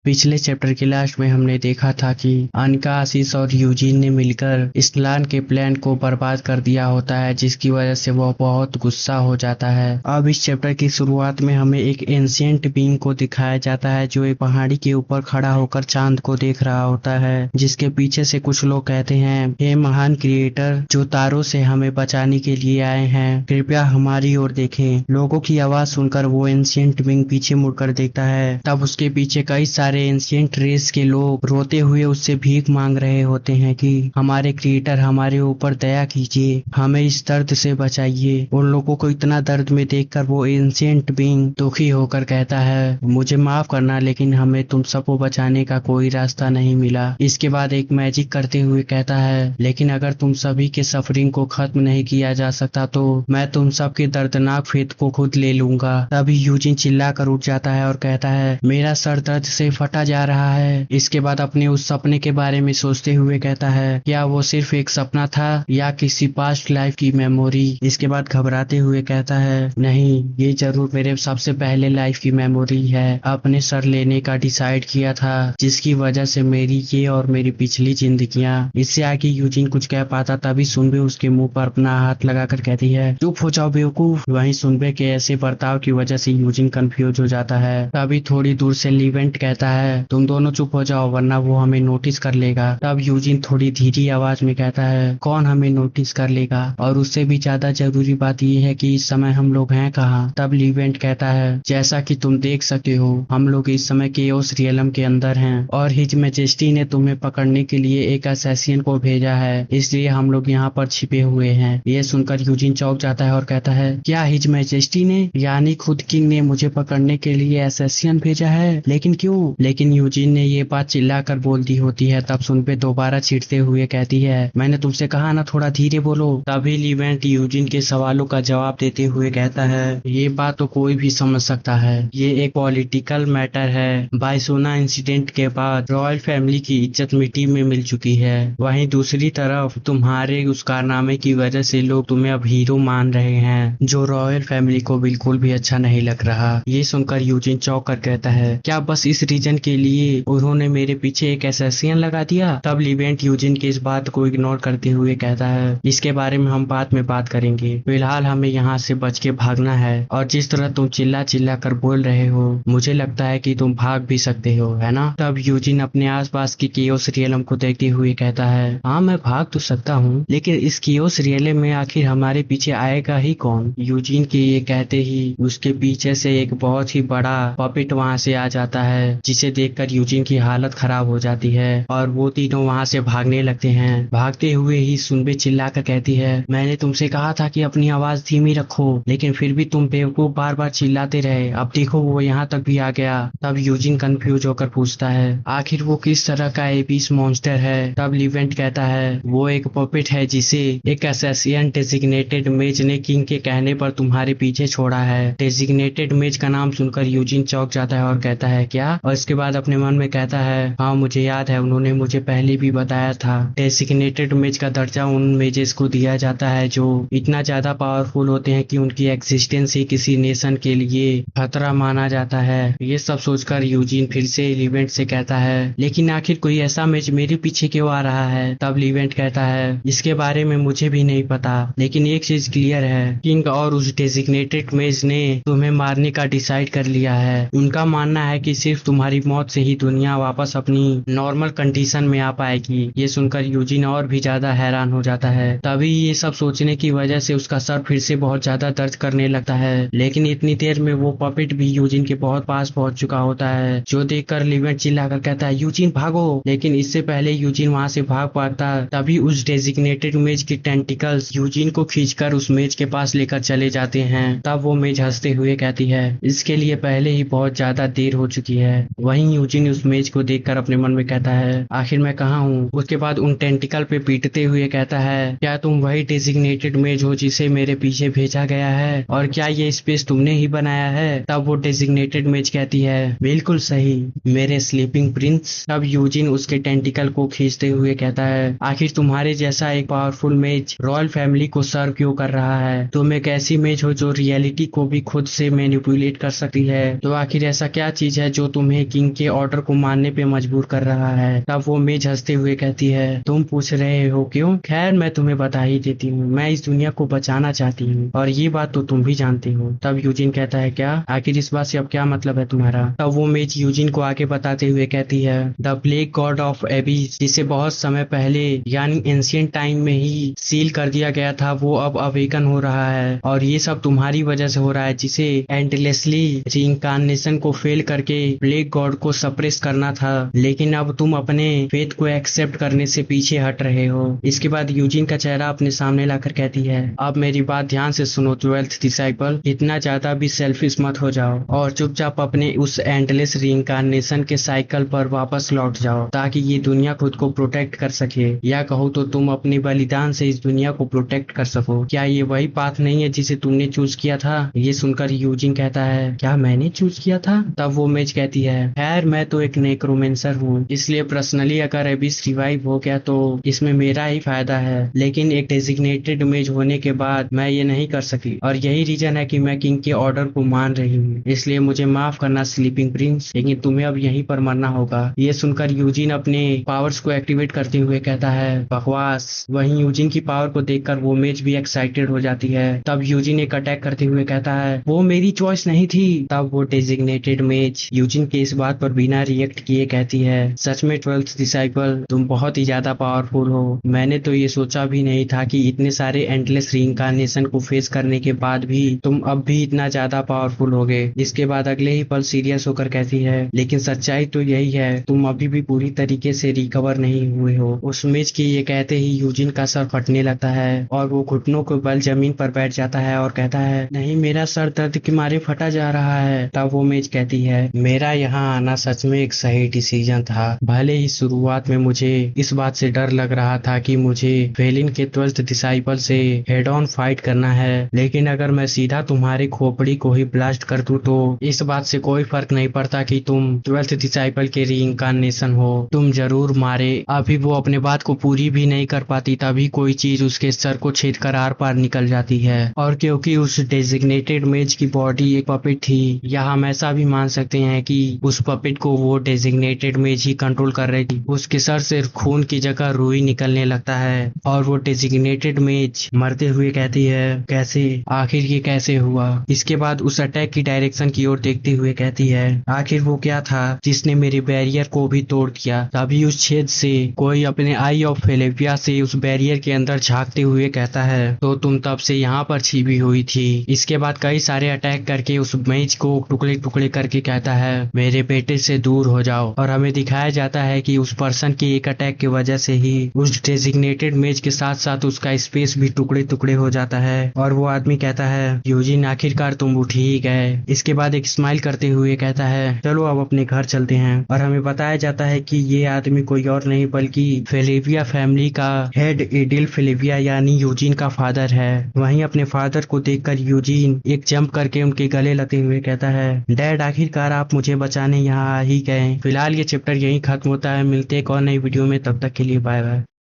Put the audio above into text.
पिछले चैप्टर के लास्ट में हमने देखा था कि अनका, आशीष और यूजिन ने मिलकर स्लान के प्लान को बर्बाद कर दिया होता है, जिसकी वजह से वह बहुत गुस्सा हो जाता है। अब इस चैप्टर की शुरुआत में हमें एक एंशिएंट बीइंग को दिखाया जाता है जो एक पहाड़ी के ऊपर खड़ा होकर चांद को देख रहा होता है, जिसके पीछे से कुछ लोग कहते हैं, हे महान क्रिएटर जो तारों से हमें बचाने के लिए आए हैं, कृपया हमारी ओर देखें। लोगों की आवाज सुनकर वो एंशिएंट बीइंग पीछे मुड़कर देखता है। तब उसके पीछे कई सारे एंशिएंट रेस के लोग रोते हुए उससे भीख मांग रहे होते हैं कि हमारे क्रिएटर हमारे ऊपर दया कीजिए, हमें इस दर्द से बचाइए। उन लोगों को इतना दर्द में देखकर वो एंशिएंट बीइंग दुखी होकर कहता है, मुझे माफ करना लेकिन हमें तुम सबको बचाने का कोई रास्ता नहीं मिला। इसके बाद एक मैजिक करते हुए कहता है, लेकिन अगर तुम सभी के सफरिंग को खत्म नहीं किया जा सकता तो मैं तुम सबके दर्दनाक फेत को खुद ले लूंगा। तभी यूजिन चिल्लाकर उठ जाता है और कहता है, मेरा सर दर्द से फटा जा रहा है। इसके बाद अपने उस सपने के बारे में सोचते हुए कहता है, क्या वो सिर्फ एक सपना था या किसी पास्ट लाइफ की मेमोरी। इसके बाद घबराते हुए कहता है, नहीं, ये जरूर मेरे सबसे पहले लाइफ की मेमोरी है। अपने सर लेने का डिसाइड किया था, जिसकी वजह से मेरी ये और मेरी पिछली जिंदगियां। इससे आगे यूजिन कुछ कह पाता तभी सुनबे उसके मुंह पर अपना हाथ लगाकर कहती है, चुप हो जाओ बेवकूफ। वहीं सुनबे के ऐसे बर्ताव की वजह से यूजिन कंफ्यूज हो जाता है। तभी थोड़ी दूर से लिवेंट कहता है, तुम दोनों चुप हो जाओ वरना वो हमें नोटिस कर लेगा। तब यूजिन थोड़ी धीरी आवाज में कहता है, कौन हमें नोटिस कर लेगा, और उससे भी ज्यादा जरूरी बात यह है कि इस समय हम लोग हैं कहाँ। तब लिवेंट कहता है, जैसा कि तुम देख सकते हो हम लोग इस समय केओस रियलम के अंदर हैं और हिज मैजेस्टी ने तुम्हें पकड़ने के लिए एक असैसिन को भेजा है, इसलिए हम लोग यहाँ पर छिपे हुए हैं। ये सुनकर यूजिन चौंक जाता है और कहता है, क्या हिज मैजेस्टी ने, यानी खुद किंग ने मुझे पकड़ने के लिए असैसिन भेजा है, लेकिन क्यों। लेकिन यूजिन ने ये बात चिल्लाकर बोल दी होती है। तब सुनबे दोबारा छींटते हुए कहती है, मैंने तुमसे कहा ना थोड़ा धीरे बोलो। तभी लिवेंट यूजिन के सवालों का जवाब देते हुए कहता है, ये बात तो कोई भी समझ सकता है, ये एक पॉलिटिकल मैटर है। बायसोना इंसिडेंट के बाद रॉयल फैमिली की इज्जत मिट्टी में मिल चुकी है। वहीं दूसरी तरफ तुम्हारे उस कारनामे की वजह से लोग तुम्हें अब हीरो मान रहे हैं, जो रॉयल फैमिली को बिल्कुल भी अच्छा नहीं लग रहा। ये सुनकर यूजिन चौंक कर कहता है, क्या बस इस रीजन के लिए उन्होंने मेरे पीछे एक असैसिन लगा दिया। तब लिवेंट यूजिन की इस बात को इग्नोर करते हुए कहता है, इसके बारे में हम बाद में बात करेंगे, फिलहाल हमें यहाँ से बच के भागना है। और जिस तरह तुम चिल्ला चिल्ला कर बोल रहे हो, मुझे लगता है कि तुम भाग भी सकते हो, है ना। तब यूजिन अपने आसपास की केओस रियलम को देखते हुए कहता है, हाँ मैं भाग तो सकता हूँ, लेकिन इस केओस रियलम में आखिर हमारे पीछे आएगा ही कौन। यूजिन के ये कहते ही उसके पीछे से एक बहुत ही बड़ा पपेट वहाँ से आ जाता है, जिसे देखकर यूजिन की हालत खराब हो जाती है और वो तीनों वहाँ से भागने लगते हैं। भागते हुए ही सुनबे चिल्लाकर कहती है, मैंने तुमसे कहा था कि अपनी आवाज धीमी रखो, लेकिन फिर भी तुम बेवकूफ बार बार चिल्लाते रहे, अब देखो वो यहाँ तक भी आ गया। तब यूजिन कंफ्यूज होकर पूछता है, आखिर वो किस तरह का एबीस मॉन्स्टर है। तब लिवेंट कहता है, वो एक पपेट है जिसे एक असैसिन डेजिग्नेटेड मेज ने किंग के कहने पर तुम्हारे पीछे छोड़ा है। डेजिग्नेटेड मेज का नाम सुनकर यूजिन चौंक जाता है और कहता है, क्या। और इसके बाद अपने मन में कहता है, हाँ मुझे याद है, उन्होंने मुझे पहले भी बताया था। डेजिग्नेटेड मेज का दर्जा उन मेजेस को दिया जाता है जो इतना ज्यादा पावरफुल होते हैं कि उनकी एग्जिस्टेंस ही किसी नेशन के लिए खतरा माना जाता है। ये सब सोचकर यूजिन फिर से लिवेंट से कहता है, लेकिन आखिर कोई ऐसा मेज मेरे पीछे क्यों आ रहा है। तब लिवेंट कहता है, इसके बारे में मुझे भी नहीं पता, लेकिन एक चीज क्लियर है, किंग और उस डेजिग्नेटेड मेज ने तुम्हें मारने का डिसाइड कर लिया है। उनका मानना है कि सिर्फ तुम्हारी मौत से ही दुनिया वापस अपनी नॉर्मल कंडीशन में आ पाएगी। ये सुनकर यूजिन और भी ज्यादा हैरान हो जाता है। तभी ये सब सोचने की वजह से उसका सर फिर से बहुत ज्यादा दर्द करने लगता है, लेकिन इतनी देर में वो पपेट भी यूजिन के बहुत पास पहुंच चुका होता है, जो देखकर लिवेंट चिल्लाकर कहता है, यूजिन भागो। लेकिन इससे पहले यूजिन वहां से भाग पाता तभी उस डेजिग्नेटेड मेज की टेंटिकल्स यूजिन को खींचकर उस मेज के पास लेकर चले जाते हैं। तब वो मेज हंसते हुए कहती है, इसके लिए पहले ही बहुत ज्यादा देर हो चुकी है। वहीं यूजिन उस मेज को देखकर अपने मन में कहता है, आखिर मैं कहाँ हूँ। उसके बाद उन टेंटिकल पे पीटते हुए कहता है, क्या तुम वही डेजिग्नेटेड मेज हो जिसे मेरे पीछे भेजा गया है, और क्या ये स्पेस तुमने ही बनाया है। तब वो डेजिग्नेटेड मेज कहती है, बिल्कुल सही मेरे स्लीपिंग प्रिंस। तब यूजिन उसके टेंटिकल को खींचते हुए कहता है, आखिर तुम्हारे जैसा एक पावरफुल मेज रॉयल फैमिली को सर्व क्यों कर रहा है। तुम एक ऐसी मेज हो जो रियलिटी को भी खुद से मैनिपुलेट कर सकती है, तो आखिर ऐसा क्या चीज है जो तुम्हें किंग के ऑर्डर को मानने पे मजबूर कर रहा है। तब वो मेज हंसते हुए कहती है, तुम पूछ रहे हो क्यों? खैर मैं तुम्हें बता ही देती हूँ, मैं इस दुनिया को बचाना चाहती हूँ और ये बात तो तुम भी जानते हो। तब यूजिन कहता है, क्या? आखिर इस बात से अब क्या मतलब है तुम्हारा? तब वो मेज यूजिन को आगे बताते हुए कहती है, द ब्लैक गॉड ऑफ एबिस, जिसे बहुत समय पहले यानी एंशिएंट टाइम में ही सील कर दिया गया था, वो अब अवेकन हो रहा है और ये सब तुम्हारी वजह से हो रहा है, जिसे एंडलेसली रीइंकार्नेशन को फेल करके ब्लैक गॉड को सप्रेस करना था, लेकिन अब तुम अपने फेथ को एक्सेप्ट करने से पीछे हट रहे हो। इसके बाद यूजिन का चेहरा अपने सामने लाकर कहती है, अब मेरी बात ध्यान से सुनो 12th डिसाइपल, इतना ज्यादा भी सेल्फिश मत हो जाओ और चुपचाप अपने उस एंडलेस रीइंकार्नेशन के साइकिल पर वापस लौट जाओ ताकि ये दुनिया खुद को प्रोटेक्ट कर सके, या कहो तो तुम अपने बलिदान से इस दुनिया को प्रोटेक्ट कर सको। क्या ये वही पाथ नहीं है जिसे तुमने चूज किया था? ये सुनकर यूजिन कहता है, क्या मैंने चूज किया था? तब वो मेज कहती है, खैर मैं तो एक नेक्रोमेंसर हूँ, इसलिए पर्सनली अगर एबिस रिवाइव हो गया तो इसमें मेरा ही फायदा है, लेकिन एक डेजिग्नेटेड मेज होने के बाद मैं ये नहीं कर सकी और यही रीजन है कि मैं किंग के ऑर्डर को मान रही हूँ, इसलिए मुझे माफ करना स्लीपिंग प्रिंस, लेकिन तुम्हें अब यहीं पर मरना होगा। ये सुनकर यूजिन अपने पावर्स को एक्टिवेट करते हुए कहता है, बकवास। वहीं यूजिन की पावर को देखकर वो मेज भी एक्साइटेड हो जाती है। तब यूजिन एक अटैक करते हुए कहता है, वो मेरी चॉइस नहीं थी। तब वो डेजिग्नेटेड मेज यूजिन के इस बात पर बिना रिएक्ट किए कहती है, सच में 12th डिसाइपल, तुम बहुत ही ज्यादा पावरफुल हो। मैंने तो ये सोचा भी नहीं था कि इतने सारे एंडलेस रीइंकार्नेशन को फेस करने के बाद भी तुम अब भी इतना ज्यादा पावरफुल होगे। इसके बाद अगले ही पल सीरियस होकर कहती है, लेकिन सच्चाई तो यही है, तुम अभी भी पूरी तरीके से रिकवर नहीं हुए हो। उस मेज के ये कहते ही यूजिन का सर फटने लगता है और वो घुटनों के बल जमीन पर बैठ जाता है और कहता है, नहीं, मेरा सर दर्द के मारे फटा जा रहा है। तब वो मेज कहती है, मेरा यहाँ आना सच में एक सही डिसीजन था। भले ही शुरुआत में मुझे इस बात से डर लग रहा था कि मुझे फेलिन के 12th डिसाइपल से हेड ऑन फाइट करना है, लेकिन अगर मैं सीधा तुम्हारी खोपड़ी को ही ब्लास्ट कर दूं तो इस बात से कोई फर्क नहीं पड़ता कि तुम 12th डिसाइपल के रीइंकार्नेशन हो, तुम जरूर मारे। अभी वो अपने बात को पूरी भी नहीं कर पाती तभी कोई चीज उसके सर को छेद कर आर पार निकल जाती है, और क्योंकि उस डेजिग्नेटेड मेज की बॉडी एक पपेट थी, या हम ऐसा भी मान सकते हैं कि उस पपेट को वो डेजिग्नेटेड मेज ही कंट्रोल कर रही थी। उसके सर से खून की जगह रुई निकलने लगता है और वो डेजिग्नेटेड मेज मरते हुए कहती है, कैसे? आखिर ये कैसे हुआ? इसके बाद उस अटैक की डायरेक्शन की ओर देखते हुए कहती है, आखिर वो क्या था जिसने मेरे बैरियर को भी तोड़ दिया? तभी उस छेद से कोई अपने आई ऑफ फेलेपिया से उस बैरियर के अंदर झांकते हुए कहता है, तो तुम तब से यहाँ पर छिपी हुई थी। इसके बाद कई सारे अटैक करके उस मेज को टुकड़े टुकड़े करके कहता है, मेरे बेटे से दूर हो जाओ। और हमें दिखाया जाता है कि उस पर्सन के एक अटैक की वजह से ही उस डेजिग्नेटेड मेज के साथ साथ उसका स्पेस भी टुकड़े टुकड़े हो जाता है और वो आदमी कहता है, यूजिन आखिरकार तुम उठ ही गए। इसके बाद एक स्माइल करते हुए कहता है, चलो अब अपने घर चलते हैं। और हमें बताया जाता है कि ये आदमी कोई और नहीं बल्कि फेलेविया फैमिली का हेड एडिल फेलेविया यानी यूजिन का फादर है। वहीं अपने फादर को देखकर यूजिन एक जंप करके उनके गले लगते हुए कहता है, डैड आखिरकार आप मुझे बचाने यहाँ आ ही गए। फिलहाल ये चैप्टर यहीं खत्म होता है, मिलते एक और नई वीडियो में, तब तक के लिए बाय बाय।